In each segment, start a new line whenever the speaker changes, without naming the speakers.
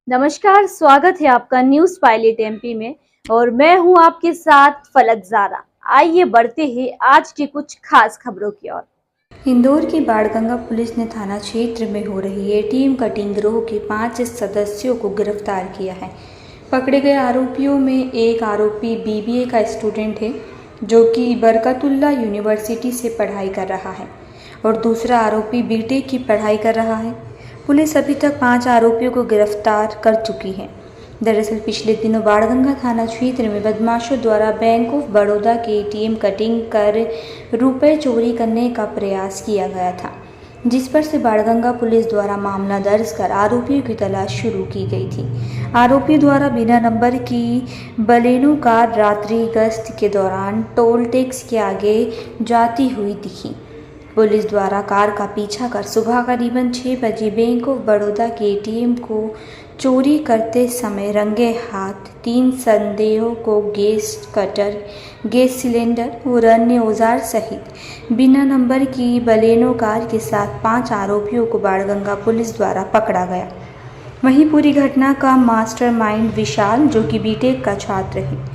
नमस्कार, स्वागत है आपका न्यूज पायलट एमपी में। और मैं हूं आपके साथ फलक ज़ारा। आइए बढ़ते हैं आज की कुछ खास खबरों की ओर।
इंदौर की बाणगंगा पुलिस ने थाना क्षेत्र में हो रही एटीएम कटिंग गिरोह के 5 सदस्यों को गिरफ्तार किया है। पकड़े गए आरोपियों में एक आरोपी बीबीए का स्टूडेंट है जो कि बरकतुल्ला यूनिवर्सिटी से पढ़ाई कर रहा है और दूसरा आरोपी बीटेक की पढ़ाई कर रहा है। पुलिस अभी तक 5 आरोपियों को गिरफ्तार कर चुकी है। दरअसल पिछले दिनों बाणगंगा थाना क्षेत्र में बदमाशों द्वारा बैंक ऑफ बड़ौदा के एटीएम कटिंग कर रुपए चोरी करने का प्रयास किया गया था, जिस पर से बाणगंगा पुलिस द्वारा मामला दर्ज कर आरोपियों की तलाश शुरू की गई थी। आरोपियों द्वारा बिना नंबर की बलेनो कार रात्रि गश्त के दौरान टोल टैक्स के आगे जाती हुई दिखी। पुलिस द्वारा कार का पीछा कर सुबह करीबन 6 बजे बैंक ऑफ बड़ौदा के एटीएम को चोरी करते समय रंगे हाथ 3 संदेहों को गैस कटर, गैस सिलेंडर और अन्य औजार सहित बिना नंबर की बलेनो कार के साथ 5 आरोपियों को बाणगंगा पुलिस द्वारा पकड़ा गया। वहीं पूरी घटना का मास्टरमाइंड विशाल, जो कि बीटेक का छात्र है,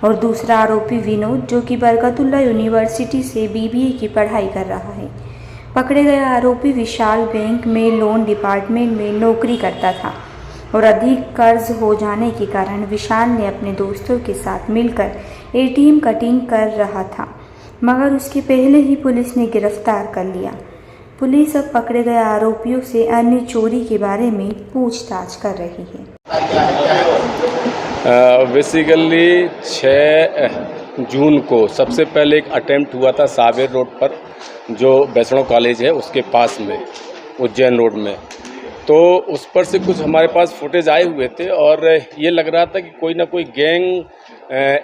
और दूसरा आरोपी विनोद, जो कि बरकतुल्ला यूनिवर्सिटी से बीबीए की पढ़ाई कर रहा है। पकड़े गए आरोपी विशाल बैंक में लोन डिपार्टमेंट में नौकरी करता था और अधिक कर्ज हो जाने के कारण विशाल ने अपने दोस्तों के साथ मिलकर एटीएम कटिंग कर रहा था, मगर उसके पहले ही पुलिस ने गिरफ्तार कर लिया। पुलिस अब पकड़े गए आरोपियों से अन्य चोरी के बारे में पूछताछ कर रही है।
बेसिकली 6 जून को सबसे पहले एक अटेम्प्ट हुआ था सावेर रोड पर, जो वैष्णो कॉलेज है उसके पास में, उज्जैन रोड में। तो उस पर से कुछ हमारे पास फुटेज आए हुए थे और ये लग रहा था कि कोई ना कोई गैंग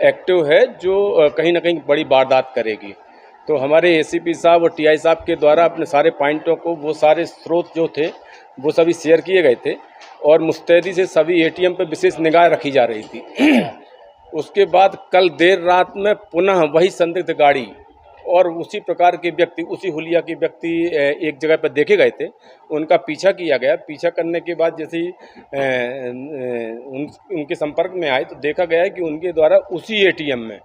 एक्टिव है जो कहीं ना कहीं बड़ी वारदात करेगी। तो हमारे एसीपी साहब और टीआई साहब के द्वारा अपने सारे पॉइंटों को, वो सारे स्रोत जो थे वो सभी शेयर किए गए थे और मुस्तैदी से सभी एटीएम पे विशेष निगाह रखी जा रही थी। उसके बाद कल देर रात में पुनः वही संदिग्ध गाड़ी और उसी प्रकार के व्यक्ति, उसी हुलिया के व्यक्ति एक जगह पर देखे गए थे। उनका पीछा किया गया। पीछा करने के बाद जैसे ही उनके संपर्क में आए तो देखा गया है कि उनके द्वारा उसी एटीएम में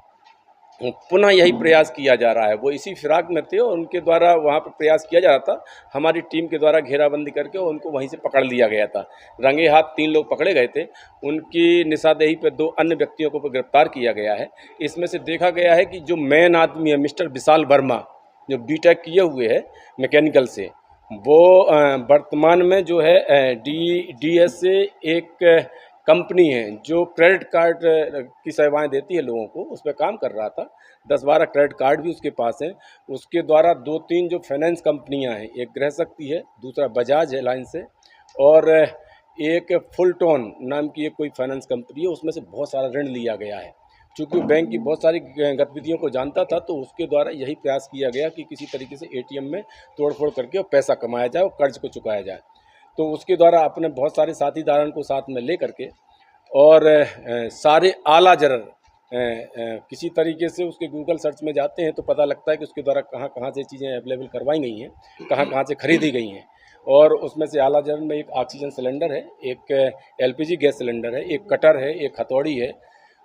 पुनः यही प्रयास किया जा रहा है। वो इसी फिराक में थे और उनके द्वारा वहाँ पर प्रयास किया जा रहा था। हमारी टीम के द्वारा घेराबंदी करके उनको वहीं से पकड़ लिया गया था। रंगे हाथ 3 लोग पकड़े गए थे। उनकी निशानदेही पर 2 अन्य व्यक्तियों को गिरफ्तार किया गया है। इसमें से देखा गया है कि जो मेन आदमी है मिस्टर विशाल वर्मा, जो बीटेक किए हुए है मैकेनिकल से, वो वर्तमान में जो है डीएस से एक कंपनी है जो क्रेडिट कार्ड की सेवाएं देती है लोगों को, उस पर काम कर रहा था। 10-12 क्रेडिट कार्ड भी उसके पास हैं। उसके द्वारा 2-3 जो फाइनेंस कंपनियां हैं, एक गृह शक्ति है, दूसरा बजाज एलायंस है और एक फुल टोन नाम की एक कोई फाइनेंस कंपनी है, उसमें से बहुत सारा ऋण लिया गया है। चूँकि वो बैंक की बहुत सारी गतिविधियों को जानता था तो उसके द्वारा यही प्रयास किया गया कि किसी तरीके से एटीएम में तोड़फोड़ करके और पैसा कमाया जाए और कर्ज को चुकाया जाए। तो उसके द्वारा अपने बहुत सारे साथीदारों को साथ में ले करके और सारे आला जरर किसी तरीके से उसके गूगल सर्च में जाते हैं तो पता लगता है कि उसके द्वारा कहाँ कहाँ से चीज़ें अवेलेबल करवाई गई हैं, कहाँ कहाँ से खरीदी गई हैं। और उसमें से आला जरर में एक ऑक्सीजन सिलेंडर है, एक एलपीजी गैस सिलेंडर है, एक कटर है, एक हथौड़ी है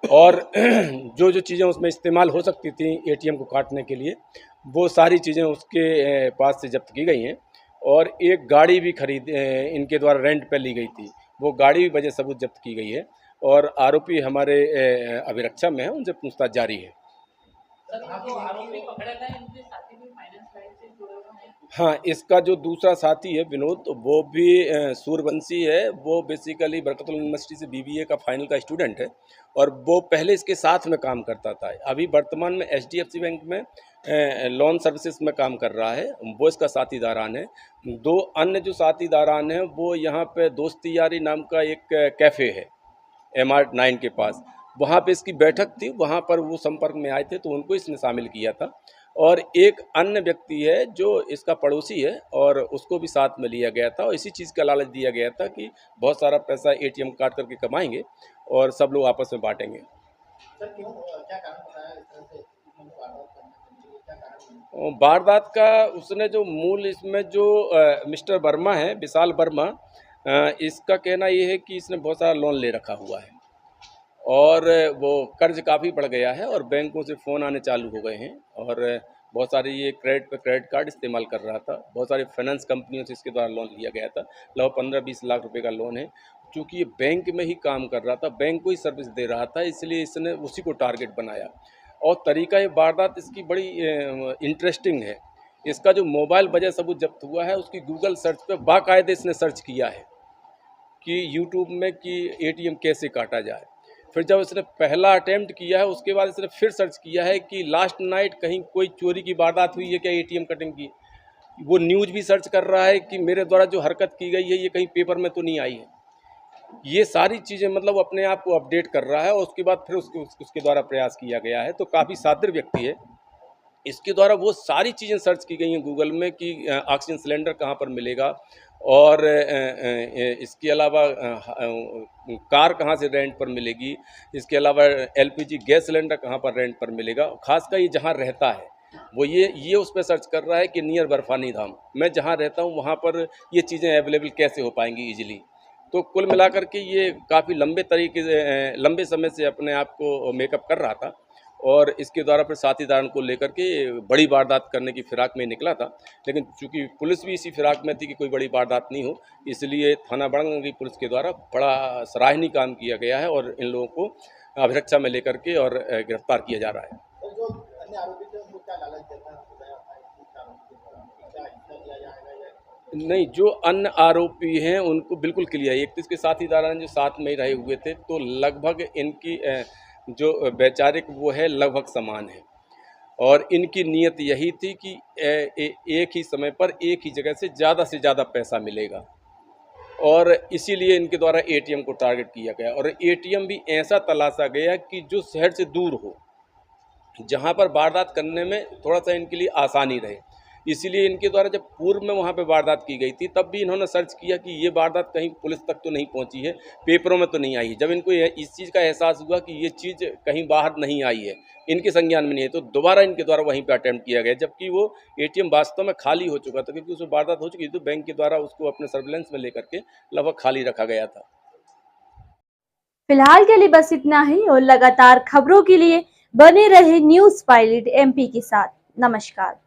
और जो जो चीज़ें उसमें इस्तेमाल हो सकती थी एटीएम को काटने के लिए, वो सारी चीज़ें उसके पास से जब्त की गई हैं। और एक गाड़ी भी इनके द्वारा रेंट पे ली गई थी, वो गाड़ी भी वजह सबूत जब्त की गई है और आरोपी हमारे अभिरक्षा में है, उनसे पूछताछ जारी है। हाँ, इसका जो दूसरा साथी है विनोद, वो भी सूर्यवंशी है। वो बेसिकली बरकतुल्ला यूनिवर्सिटी से बीबीए का फाइनल का स्टूडेंट है और वो पहले इसके साथ में काम करता था। अभी वर्तमान में एचडीएफसी बैंक में लोन सर्विसेज में काम कर रहा है। वो इसका साथीदारान है। 2 अन्य जो साथीदारान हैं वो यहाँ पे दोस्ती यारी नाम का एक कैफ़े है MR9 के पास, वहाँ पे इसकी बैठक थी, वहाँ पर वो संपर्क में आए थे तो उनको इसने शामिल किया था। और एक अन्य व्यक्ति है जो इसका पड़ोसी है और उसको भी साथ में लिया गया था और इसी चीज़ का लालच दिया गया था कि बहुत सारा पैसा एटीएम काट करके कमाएंगे और सब लोग आपस में बांटेंगे। सर क्यों, क्या कारण बताया इस तरह से वारदात का? उसने जो मूल इसमें जो मिस्टर वर्मा है, विशाल वर्मा, इसका कहना ये है कि इसने बहुत सारा लोन ले रखा हुआ है और वो कर्ज काफ़ी बढ़ गया है और बैंकों से फ़ोन आने चालू हो गए हैं और बहुत सारे ये क्रेडिट कार्ड इस्तेमाल कर रहा था। बहुत सारी फाइनेंस कंपनियों से इसके द्वारा लोन लिया गया था। लगभग 15-20 लाख रुपए का लोन है। चूँकि ये बैंक में ही काम कर रहा था, बैंक को ही सर्विस दे रहा था, इसलिए इसने उसी को टारगेट बनाया और तरीका ये वारदात इसकी बड़ी इंटरेस्टिंग है। इसका जो मोबाइल वजह सबूत जब्त हुआ है, उसकी गूगल सर्च पे बाकायदे इसने सर्च किया है कि यूट्यूब में कि एटीएम कैसे काटा जाए। फिर जब इसने पहला अटेम्प्ट किया है उसके बाद इसने फिर सर्च किया है कि लास्ट नाइट कहीं कोई चोरी की वारदात हुई है क्या एटीएम कटिंग की। वो न्यूज़ भी सर्च कर रहा है कि मेरे द्वारा जो हरकत की गई है ये कहीं पेपर में तो नहीं आई है। ये सारी चीज़ें मतलब अपने आप को अपडेट कर रहा है और उसके बाद फिर उसके द्वारा प्रयास किया गया है। तो काफ़ी शातिर व्यक्ति है। इसके द्वारा वो सारी चीज़ें सर्च की गई हैं गूगल में कि ऑक्सीजन सिलेंडर कहाँ पर मिलेगा और इसके अलावा कार कहाँ से रेंट पर मिलेगी, इसके अलावा एलपीजी गैस सिलेंडर कहाँ पर रेंट पर मिलेगा। खासकर ये जहाँ रहता है वो ये उस पर सर्च कर रहा है कि नियर बर्फानी धाम मैं जहाँ रहता हूँ वहाँ पर ये चीज़ें अवेलेबल कैसे हो पाएंगी ईजिली। तो कुल मिलाकर के ये काफ़ी लंबे समय से अपने आप को मेकअप कर रहा था और इसके द्वारा फिर साथीदार को लेकर के बड़ी वारदात करने की फिराक में निकला था। लेकिन चूंकि पुलिस भी इसी फिराक में थी कि कोई बड़ी वारदात नहीं हो, इसलिए थाना बड़गंगा की पुलिस के द्वारा बड़ा सराहनीय काम किया गया है और इन लोगों को अभिरक्षा में लेकर के और गिरफ्तार किया जा रहा है।
और जो अन्य आरोपी थे उनको क्या लालच देता बताया था कि क्या हिस्सा दिया जाएगा या
नहीं, जो अन्य आरोपी हैं उनको बिल्कुल क्लियर है। एक तो इसके साथीदार हैं जो साथ में ही रहे हुए थे, तो लगभग इनकी जो वैचारिक वो है लगभग समान है और इनकी नीयत यही थी कि एक ही समय पर एक ही जगह से ज़्यादा पैसा मिलेगा और इसीलिए इनके द्वारा एटीएम को टारगेट किया गया और एटीएम भी ऐसा तलाशा गया कि जो शहर से दूर हो, जहां पर वारदात करने में थोड़ा सा इनके लिए आसानी रहे। इसीलिए इनके द्वारा जब पूर्व में वहां पे वारदात की गई थी तब भी इन्होंने सर्च किया कि ये वारदात कहीं पुलिस तक तो नहीं पहुंची है, पेपरों में तो नहीं आई है। जब इनको इस चीज़ का एहसास हुआ कि ये चीज़ कहीं बाहर नहीं आई है, इनके संज्ञान में नहीं है, तो दोबारा इनके द्वारा वहीं पर अटैम्प्ट किया गया, जबकि वो एटीएम वास्तव में खाली हो चुका था क्योंकि उसमें वारदात हो चुकी थी। तो बैंक के द्वारा उसको अपने सर्विलेंस में लेकर के लगभग खाली रखा गया था।
फिलहाल के लिए बस इतना ही और लगातार खबरों के लिए बने रहे न्यूज़ पायलट एमपी के साथ। नमस्कार।